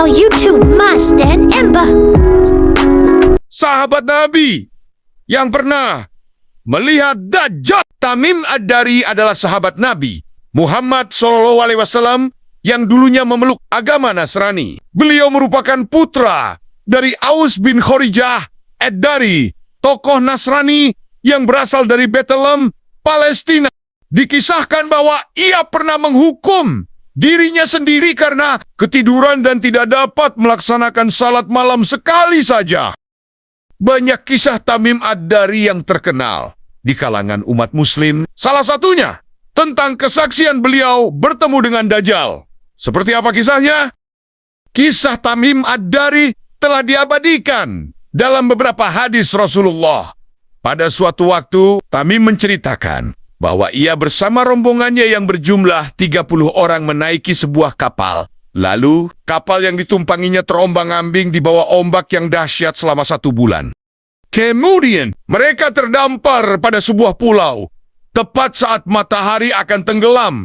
Wow, you two must and Ember. Sahabat Nabi yang pernah melihat Dajjal. Tamim Ad-Dari adalah sahabat Nabi Muhammad SAW yang dulunya memeluk agama Nasrani. Beliau merupakan putra dari Aus bin Khorijah Ad-Dari, tokoh Nasrani yang berasal dari Bethlehem, Palestina. Dikisahkan bahwa ia pernah menghukum dirinya sendiri karena ketiduran dan tidak dapat melaksanakan salat malam sekali saja. Banyak kisah Tamim Ad-Dari yang terkenal di kalangan umat muslim. Salah satunya tentang kesaksian beliau bertemu dengan Dajjal. Seperti apa kisahnya? Kisah Tamim Ad-Dari telah diabadikan dalam beberapa hadis Rasulullah. Pada suatu waktu, Tamim menceritakan bahwa ia bersama rombongannya yang berjumlah 30 orang menaiki sebuah kapal. Lalu, kapal yang ditumpanginya terombang-ambing di bawah ombak yang dahsyat selama 1 bulan. Kemudian, mereka terdampar pada sebuah pulau. Tepat saat matahari akan tenggelam,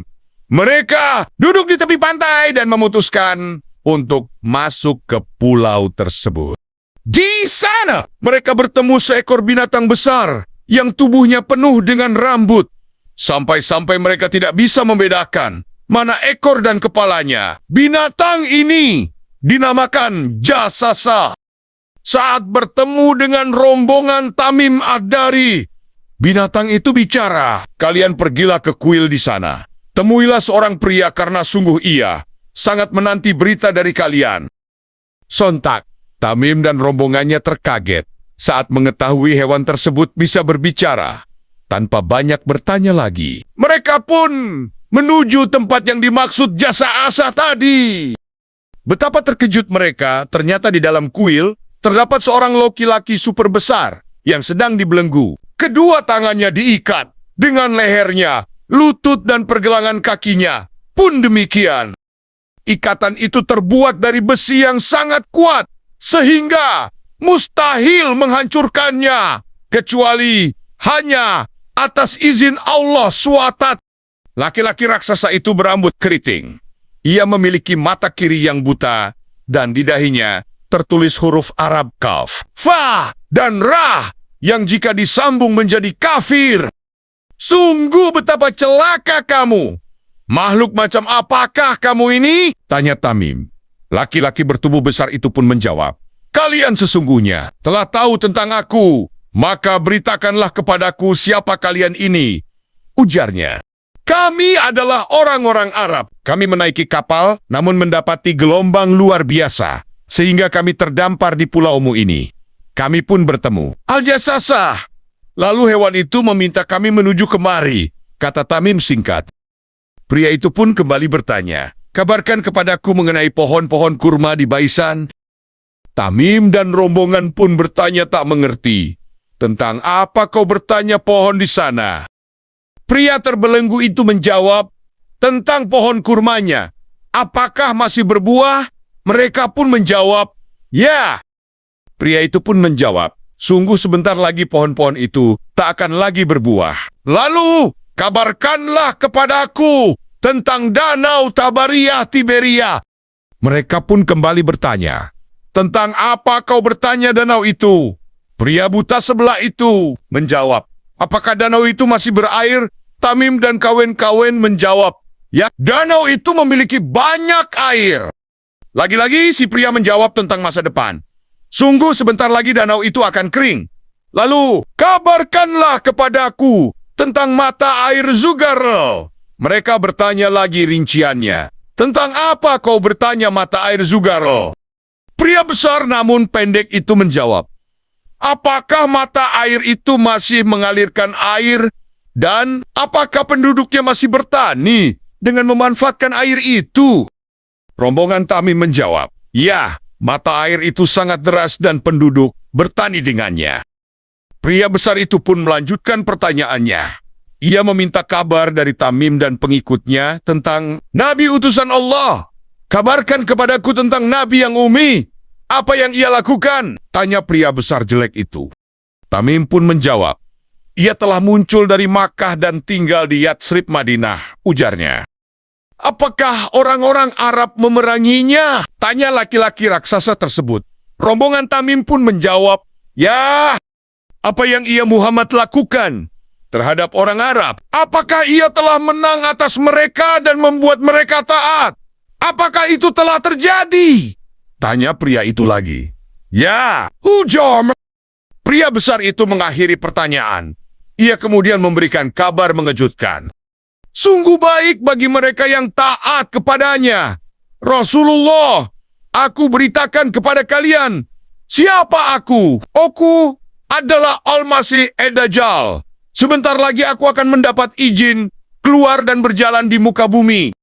mereka duduk di tepi pantai dan memutuskan untuk masuk ke pulau tersebut. Di sana, mereka bertemu seekor binatang besar yang tubuhnya penuh dengan rambut. Sampai-sampai mereka tidak bisa membedakan mana ekor dan kepalanya. Binatang ini dinamakan Jasasa. Saat bertemu dengan rombongan Tamim Ad-Dari, binatang itu bicara, "Kalian pergilah ke kuil di sana. Temuilah seorang pria karena sungguh ia sangat menanti berita dari kalian." Sontak, Tamim dan rombongannya terkaget saat mengetahui hewan tersebut bisa berbicara. Tanpa banyak bertanya lagi, mereka pun menuju tempat yang dimaksud Jasasa tadi. Betapa terkejut mereka, ternyata di dalam kuil terdapat seorang laki-laki super besar yang sedang dibelenggu. Kedua tangannya diikat dengan lehernya, lutut dan pergelangan kakinya pun demikian. Ikatan itu terbuat dari besi yang sangat kuat, sehingga mustahil menghancurkannya, kecuali hanya atas izin Allah SWT. Laki-laki raksasa itu berambut keriting. Ia memiliki mata kiri yang buta, dan di dahinya tertulis huruf Arab Kaf, Fa, dan Ra, yang jika disambung menjadi kafir. Sungguh betapa celaka kamu. Makhluk macam apakah kamu ini? Tanya Tamim. Laki-laki bertubuh besar itu pun menjawab, "Kalian sesungguhnya telah tahu tentang aku, maka beritakanlah kepadaku siapa kalian ini." Ujarnya, "Kami adalah orang-orang Arab. Kami menaiki kapal, namun mendapati gelombang luar biasa, sehingga kami terdampar di pulaumu ini. Kami pun bertemu Al-Jasasa. Lalu hewan itu meminta kami menuju kemari," kata Tamim singkat. Pria itu pun kembali bertanya, "Kabarkan kepadaku mengenai pohon-pohon kurma di Baisan." Tamim dan rombongan pun bertanya tak mengerti, "Tentang apa kau bertanya pohon di sana?" Pria terbelenggu itu menjawab, "Tentang pohon kurmanya. Apakah masih berbuah?" Mereka pun menjawab, "Ya." Pria itu pun menjawab, "Sungguh sebentar lagi pohon-pohon itu tak akan lagi berbuah. Lalu, kabarkanlah kepadaku tentang Danau Tiberia." Mereka pun kembali bertanya, "Tentang apa kau bertanya danau itu?" Pria buta sebelah itu menjawab, "Apakah danau itu masih berair?" Tamim dan kawan-kawan menjawab, "Ya, danau itu memiliki banyak air." Lagi-lagi si pria menjawab tentang masa depan, "Sungguh sebentar lagi danau itu akan kering. Lalu, kabarkanlah kepadaku tentang mata air Zugarel." Mereka bertanya lagi rinciannya, "Tentang apa kau bertanya mata air Zugarel?" Pria besar namun pendek itu menjawab, "Apakah mata air itu masih mengalirkan air? Dan apakah penduduknya masih bertani dengan memanfaatkan air itu?" Rombongan Tamim menjawab, "Ya, mata air itu sangat deras dan penduduk bertani dengannya." Pria besar itu pun melanjutkan pertanyaannya. Ia meminta kabar dari Tamim dan pengikutnya tentang Nabi utusan Allah. "Kabarkan kepadaku tentang Nabi yang umi. Apa yang ia lakukan?" tanya pria besar jelek itu. Tamim pun menjawab, "Ia telah muncul dari Makkah dan tinggal di Yatsrib, Madinah," ujarnya. Apakah orang-orang Arab memeranginya? Tanya laki-laki raksasa tersebut. Rombongan Tamim pun menjawab, ya, apa yang ia Muhammad lakukan terhadap orang Arab? Apakah ia telah menang atas mereka dan membuat mereka taat? Apakah itu telah terjadi? Tanya pria itu lagi. Ya, ujar. Pria besar itu mengakhiri pertanyaan. Ia kemudian memberikan kabar mengejutkan. Sungguh baik bagi mereka yang taat kepadanya. Rasulullah, aku beritakan kepada kalian, siapa aku? Aku adalah Al-Masih Ad-Dajjal. Sebentar lagi aku akan mendapat izin keluar dan berjalan di muka bumi.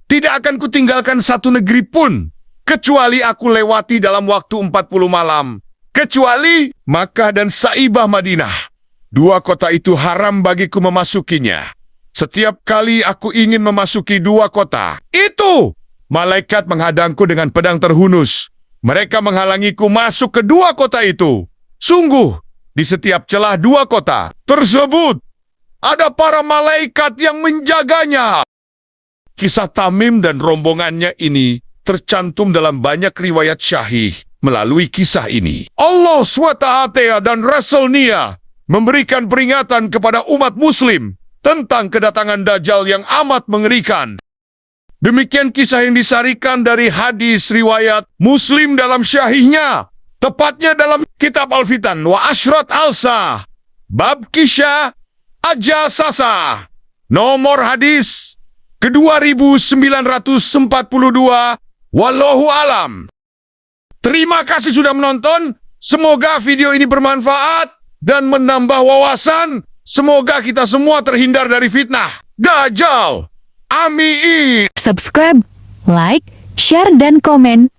Tidak akan kutinggalkan satu negeri pun, kecuali aku lewati dalam waktu 40 malam. Kecuali Makkah dan Saibah Madinah. Dua kota itu haram bagiku memasukinya. Setiap kali aku ingin memasuki dua kota, itu malaikat menghadangku dengan pedang terhunus. Mereka menghalangiku masuk ke dua kota itu. Sungguh, di setiap celah dua kota tersebut, ada para malaikat yang menjaganya. Kisah Tamim dan rombongannya ini tercantum dalam banyak riwayat syahih. Melalui kisah ini, Allah SWT dan Rasul-Nya memberikan peringatan kepada umat muslim tentang kedatangan Dajjal yang amat mengerikan. Demikian kisah yang disarikan dari hadis riwayat Muslim dalam syahihnya, tepatnya dalam kitab Al-Fitan wa Ashrat Al-Sa, bab kisah Ajasasa, nomor hadis ke-2942, wallahu alam. Terima kasih sudah menonton. Semoga video ini bermanfaat dan menambah wawasan. Semoga kita semua terhindar dari fitnah Dajjal. Amin. Subscribe, like, share, dan komen